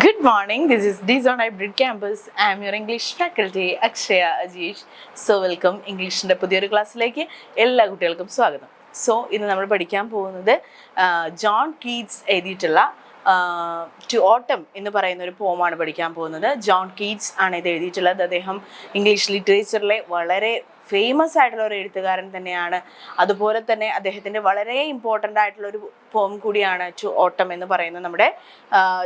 Good morning. This is Dizon Hybrid Campus. I am your English faculty, Akshaya Ajeesh. So welcome ഇംഗ്ലീഷിൻ്റെ പുതിയൊരു ക്ലാസ്സിലേക്ക് എല്ലാ കുട്ടികൾക്കും സ്വാഗതം. So ഇന്ന് നമ്മൾ പഠിക്കാൻ പോകുന്നത് ജോൺ കീറ്റ്സ് എഴുതിയിട്ടുള്ള ടു ഓട്ടം എന്ന് പറയുന്ന ഒരു പോമാണ് പഠിക്കാൻ പോകുന്നത്. ജോൺ കീറ്റ്സ് ആണ് ഇത് എഴുതിയിട്ടുള്ളത്. അദ്ദേഹം ഇംഗ്ലീഷ് ലിറ്ററേച്ചറിലെ വളരെ ഫേമസ് ആയിട്ടുള്ള ഒരു എഴുത്തുകാരൻ തന്നെയാണ്. അതുപോലെ തന്നെ അദ്ദേഹത്തിൻ്റെ വളരെ ഇമ്പോർട്ടൻ്റ് ആയിട്ടുള്ള ഒരു പോം കൂടിയാണ് ടു ഓട്ടം എന്ന് പറയുന്ന നമ്മുടെ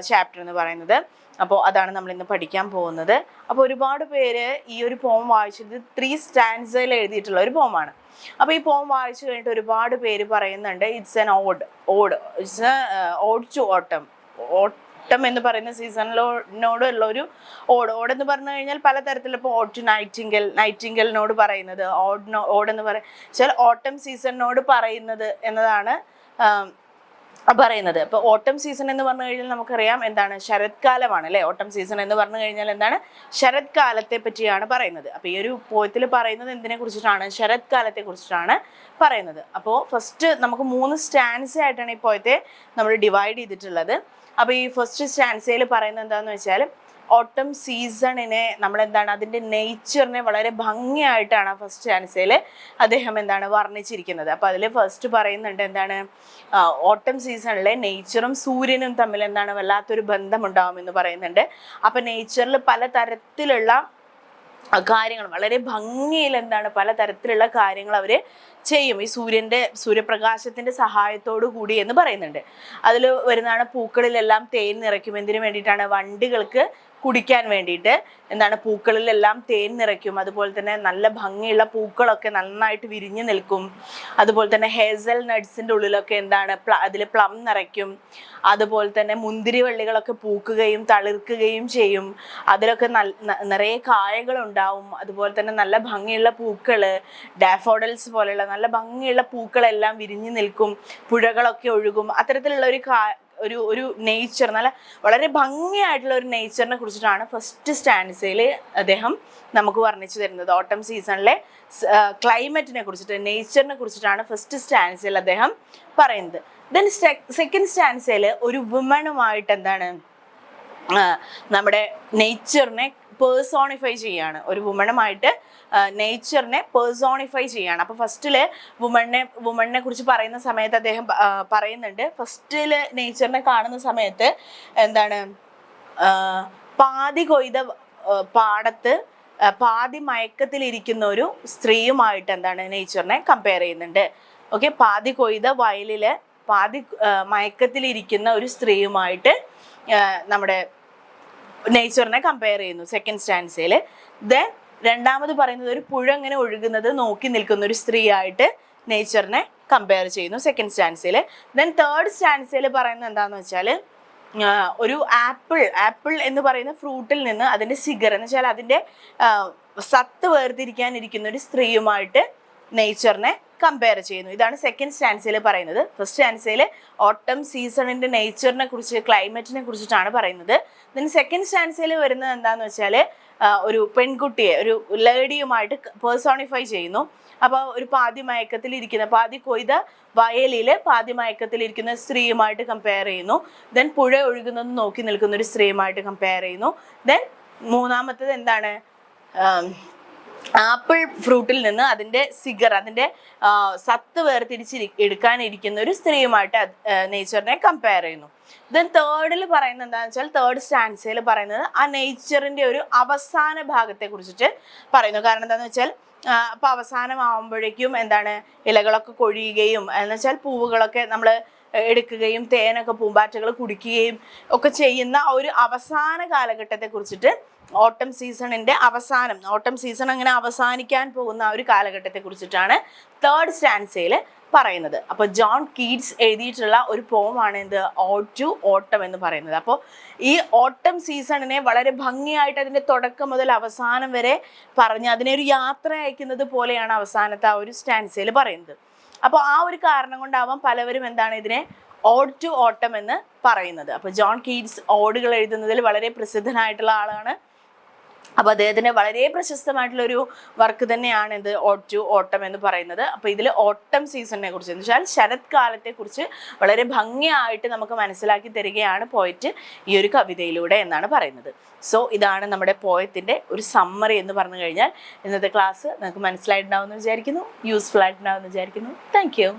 ചാപ്റ്റർ എന്ന് പറയുന്നത്. അപ്പോൾ അതാണ് നമ്മൾ ഇന്ന് പഠിക്കാൻ പോകുന്നത്. അപ്പോൾ ഒരുപാട് പേര് ഈ ഒരു പോം വായിച്ചത് 3 സ്റ്റാൻസയിൽ എഴുതിയിട്ടുള്ള ഒരു പോമാണ്. അപ്പോൾ ഈ പോം വായിച്ചു കഴിഞ്ഞിട്ട് ഒരുപാട് പേര് പറയുന്നുണ്ട് it's an it's ode to autumn. Autumn എന്ന് പറയുന്ന സീസണിനോടുള്ള ഒരു ഓടെന്ന് പറഞ്ഞു കഴിഞ്ഞാൽ പലതരത്തിൽ. ഇപ്പോൾ ഓഡ് ടു നൈറ്റിംഗലിനോട് പറയുന്നത് ഓടെന്ന് വെച്ചാൽ ഓട്ടം സീസണിനോട് പറയുന്നത് എന്നതാണ് പറയുന്നത്. ഇപ്പോൾ ഓട്ടം സീസൺ എന്ന് പറഞ്ഞു കഴിഞ്ഞാൽ നമുക്കറിയാം എന്താണ്, ശരത്കാലമാണ് അല്ലേ. ഓട്ടം സീസൺ എന്ന് പറഞ്ഞു കഴിഞ്ഞാൽ എന്താണ്, ശരത്കാലത്തെ പറ്റിയാണ് പറയുന്നത്. അപ്പോൾ ഈ ഒരു പോയത്തിൽ പറയുന്നത് എന്തിനെ കുറിച്ചിട്ടാണ്, ശരത്കാലത്തെ കുറിച്ചിട്ടാണ് പറയുന്നത്. അപ്പോൾ ഫസ്റ്റ് നമുക്ക് 3 സ്റ്റാൻസ ആയിട്ടാണ് ഈ പോയത്തെ നമ്മൾ ഡിവൈഡ് ചെയ്തിട്ടുള്ളത്. അപ്പോൾ ഈ ഫസ്റ്റ് സ്റ്റാൻസയിൽ പറയുന്നത് എന്താണെന്ന് വെച്ചാൽ ഓട്ടം സീസണിനെ നമ്മളെന്താണ്, അതിൻ്റെ നേച്ചറിനെ വളരെ ഭംഗിയായിട്ടാണ് ഫസ്റ്റ് സ്റ്റാൻസയിൽ അദ്ദേഹം എന്താണ് വർണ്ണിച്ചിരിക്കുന്നത്. അപ്പോൾ അതിൽ ഫസ്റ്റ് പറയുന്നുണ്ട് എന്താണ്, ഓട്ടം സീസണിലെ നേച്ചറും സൂര്യനും തമ്മിൽ എന്താണ് വല്ലാത്തൊരു ബന്ധമുണ്ടാകുമെന്ന് പറയുന്നുണ്ട്. അപ്പോൾ നേച്ചറിൽ പലതരത്തിലുള്ള കാര്യങ്ങൾ വളരെ ഭംഗിയിൽ എന്താണ് പലതരത്തിലുള്ള കാര്യങ്ങൾ അവർ ചെയ്യും ഈ സൂര്യപ്രകാശത്തിൻ്റെ സഹായത്തോടു കൂടി എന്ന് പറയുന്നുണ്ട്. അതിൽ വരുന്നതാണ് പൂക്കളിലെല്ലാം തേൻ നിറയ്ക്കും. എന്തിനു വേണ്ടിയിട്ടാണ്, വണ്ടികൾക്ക് കുടിക്കാൻ വേണ്ടിയിട്ട് എന്താണ് പൂക്കളിലെല്ലാം തേൻ നിറയ്ക്കും. അതുപോലെ തന്നെ നല്ല ഭംഗിയുള്ള പൂക്കളൊക്കെ നന്നായിട്ട് വിരിഞ്ഞു നിൽക്കും. അതുപോലെ തന്നെ ഹേസൽ നട്ട്സിൻ്റെ ഉള്ളിലൊക്കെ എന്താണ് അതിൽ പ്ലം നിറയ്ക്കും. അതുപോലെ തന്നെ മുന്തിരി വള്ളികളൊക്കെ പൂക്കുകയും തളിർക്കുകയും ചെയ്യും. അതിലൊക്കെ നിറയെ കായകളുണ്ടാവും. അതുപോലെ തന്നെ നല്ല ഭംഗിയുള്ള പൂക്കൾ, ഡാഫോഡൽസ് പോലെയുള്ള നല്ല ഭംഗിയുള്ള പൂക്കളെല്ലാം വിരിഞ്ഞു നിൽക്കും. പുഴകളൊക്കെ ഒഴുകും. അത്തരത്തിലുള്ള ഒരു നേച്ചർ, നല്ല വളരെ ഭംഗിയായിട്ടുള്ള ഒരു നേച്ചറിനെ കുറിച്ചിട്ടാണ് ഫസ്റ്റ് സ്റ്റാൻസയിൽ അദ്ദേഹം നമുക്ക് വർണ്ണിച്ചു തരുന്നത്. ഓട്ടം സീസണിലെ ക്ലൈമറ്റിനെ കുറിച്ചിട്ട്, നേച്ചറിനെ കുറിച്ചിട്ടാണ് ഫസ്റ്റ് സ്റ്റാൻസയിൽ അദ്ദേഹം പറയുന്നത്. ദെൻ സെക്കൻഡ് സ്റ്റാൻസയിൽ ഒരു വുമണുമായിട്ട് എന്താണ് നമ്മുടെ നേച്ചറിനെ പേഴ്സോണിഫൈ ചെയ്യാണ്. ഒരു വുമണുമായിട്ട് നേച്ചറിനെ പേഴ്സോണിഫൈ ചെയ്യാണ്. അപ്പോൾ ഫസ്റ്റിൽ വുമണിനെ കുറിച്ച് പറയുന്ന സമയത്ത് അദ്ദേഹം പറയുന്നുണ്ട്, ഫസ്റ്റിൽ നേച്ചറിനെ കാണുന്ന സമയത്ത് എന്താണ്, പാതി കൊയ്ത പാടത്ത് പാതി മയക്കത്തിലിരിക്കുന്ന ഒരു സ്ത്രീയുമായിട്ട് എന്താണ് നേച്ചറിനെ കമ്പയർ ചെയ്യുന്നുണ്ട്. ഓക്കെ, പാതി കൊയ്ത വയലിൽ പാതി മയക്കത്തിലിരിക്കുന്ന ഒരു സ്ത്രീയുമായിട്ട് നമ്മുടെ നേച്ചറിനെ കമ്പയർ ചെയ്യുന്നു സെക്കൻഡ് സ്റ്റാൻസയിൽ. ദെൻ രണ്ടാമത് പറയുന്നത് ഒരു പുഴ ഇങ്ങനെ ഒഴുകുന്നത് നോക്കി നിൽക്കുന്ന ഒരു സ്ത്രീ ആയിട്ട് നേച്ചറിനെ കമ്പയർ ചെയ്യുന്നു സെക്കൻഡ് സ്റ്റാൻസയിൽ. ദെൻ തേർഡ് സ്റ്റാൻസയിൽ പറയുന്നത് എന്താണെന്ന് വെച്ചാൽ ഒരു ആപ്പിൾ എന്ന് പറയുന്ന ഫ്രൂട്ടിൽ നിന്ന് അതിൻ്റെ സിഗർ എന്ന് വെച്ചാൽ അതിൻ്റെ സത്ത് വേർതിരിക്കാനിരിക്കുന്ന ഒരു സ്ത്രീയുമായിട്ട് നേച്ചറിനെ കമ്പയർ ചെയ്യുന്നു. ഇതാണ് സെക്കൻഡ് സ്റ്റാൻസയിൽ പറയുന്നത്. ഫസ്റ്റ് സ്റ്റാൻസയിൽ ഓട്ടം സീസണിൻ്റെ നേച്ചറിനെ കുറിച്ച്, ക്ലൈമറ്റിനെ കുറിച്ചിട്ടാണ് പറയുന്നത്. ദെൻ സെക്കൻഡ് സ്റ്റാൻസയിൽ വരുന്നത് എന്താണെന്ന് വെച്ചാൽ ഒരു പെൺകുട്ടിയെ ഒരു ലേഡിയുമായിട്ട് പേഴ്സോണിഫൈ ചെയ്യുന്നു. അപ്പോൾ ഒരു പാതി കൊയ്ത വയലിൽ പാതി മയക്കത്തിലിരിക്കുന്ന സ്ത്രീയുമായിട്ട് കമ്പയർ ചെയ്യുന്നു. ദെൻ പുഴ ഒഴുകുന്നത് നോക്കി നിൽക്കുന്ന ഒരു സ്ത്രീയുമായിട്ട് കമ്പയർ ചെയ്യുന്നു. ദെൻ മൂന്നാമത്തത് എന്താണ്, ആപ്പിൾ ഫ്രൂട്ടിൽ നിന്ന് അതിൻ്റെ സിഗർ, അതിൻ്റെ സത്ത് എടുക്കാനിരിക്കുന്ന ഒരു സ്ത്രീയുമായിട്ട് നേച്ചറിനെ കമ്പയർ ചെയ്യുന്നു. ദെൻ തേർഡിൽ പറയുന്നത് എന്താണെന്ന് വെച്ചാൽ തേർഡ് സ്റ്റാൻസയിൽ പറയുന്നത് ആ നേച്ചറിൻ്റെ ഒരു അവസാന ഭാഗത്തെ കുറിച്ചിട്ട് പറയുന്നു. കാരണം എന്താണെന്ന് വെച്ചാൽ അപ്പോൾ അവസാനമാകുമ്പോഴേക്കും എന്താണ് ഇലകളൊക്കെ കൊഴിയുകയും എന്ന് വെച്ചാൽ പൂവുകളൊക്കെ നമ്മൾ എടുക്കുകയും തേനൊക്കെ പൂമ്പാറ്റകൾ കുടിക്കുകയും ഒക്കെ ചെയ്യുന്ന ഒരു അവസാന കാലഘട്ടത്തെ കുറിച്ചിട്ട്, ഓട്ടം സീസണിൻ്റെ അവസാനം, ഓട്ടം സീസൺ അങ്ങനെ അവസാനിക്കാൻ പോകുന്ന ആ ഒരു കാലഘട്ടത്തെ കുറിച്ചിട്ടാണ് തേർഡ് സ്റ്റാൻസയിൽ പറയുന്നത്. അപ്പോൾ ജോൺ കീറ്റ്സ് എഴുതിയിട്ടുള്ള ഒരു പോമാണ് എന്ത്, ഓഡ് ടു ഓട്ടം എന്ന് പറയുന്നത്. അപ്പോൾ ഈ ഓട്ടം സീസണിനെ വളരെ ഭംഗിയായിട്ട് അതിൻ്റെ തുടക്കം മുതൽ അവസാനം വരെ പറഞ്ഞ് അതിനെ ഒരു യാത്ര അയക്കുന്നത് പോലെയാണ് അവസാനത്തെ ആ ഒരു സ്റ്റാൻസയിൽ പറയുന്നത്. അപ്പോൾ ആ ഒരു കാരണം കൊണ്ടാവാം പലവരും എന്താണ് ഇതിനെ ഓഡ് ടു ഓട്ടം എന്ന് പറയുന്നത്. അപ്പോൾ ജോൺ കീറ്റ്സ് ഓഡുകൾ എഴുതുന്നതിൽ വളരെ പ്രസിദ്ധനായിട്ടുള്ള ആളാണ്. അപ്പോൾ അദ്ദേഹത്തിന് വളരെ പ്രശസ്തമായിട്ടുള്ളൊരു വർക്ക് തന്നെയാണ് ഇത് ഓഡ് ടു ഓട്ടം എന്ന് പറയുന്നത്. അപ്പോൾ ഇതിൽ ഓട്ടം സീസണിനെ കുറിച്ച് എന്ന് വെച്ചാൽ ശരത്കാലത്തെക്കുറിച്ച് വളരെ ഭംഗിയായിട്ട് നമുക്ക് മനസ്സിലാക്കി തരികയാണ് പോയറ്റ് ഈ ഒരു കവിതയിലൂടെ എന്നാണ് പറയുന്നത്. സോ ഇതാണ് നമ്മുടെ പോയത്തിൻ്റെ ഒരു സമ്മറി എന്ന് പറഞ്ഞു കഴിഞ്ഞാൽ ഇന്നത്തെ ക്ലാസ് നിങ്ങൾക്ക് മനസ്സിലായിട്ടുണ്ടാവുമെന്ന് വിചാരിക്കുന്നു, യൂസ്ഫുൾ ആയിട്ടുണ്ടാവുമെന്ന് വിചാരിക്കുന്നു. Thank you.